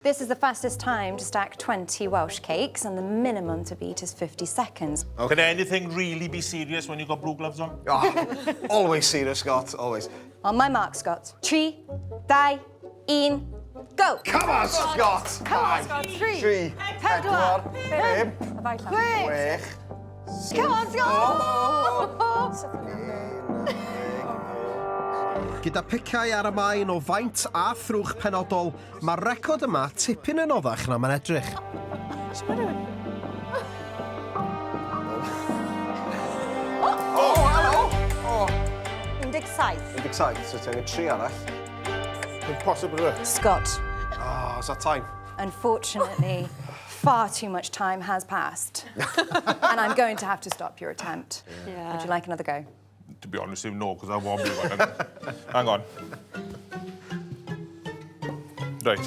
This is the fastest time to stack 20 Welsh cakes, and the minimum to beat is 50 seconds. Okay. Can anything really be serious when you've got blue gloves on? Oh, always serious, Scott, always. On my mark, Scott. 3, 2, 1, go! Come on, Scott! Come on, Scott. 3, 3, 4, 5, 6. Come on, Scott! Gyda picau ar y maen o faint a thrwch penodol, mae'r record yma tipyn yn oddach na mae'n edrych. Oh, 17. 17, so ti'n 3 arall. Impossible. Scott, Oh, is that time? unfortunately, far too much time has passed. And I'm going to have to stop your attempt. Yeah. Would you like another go? To be honest, no, because I won't be one. Hang on. Right.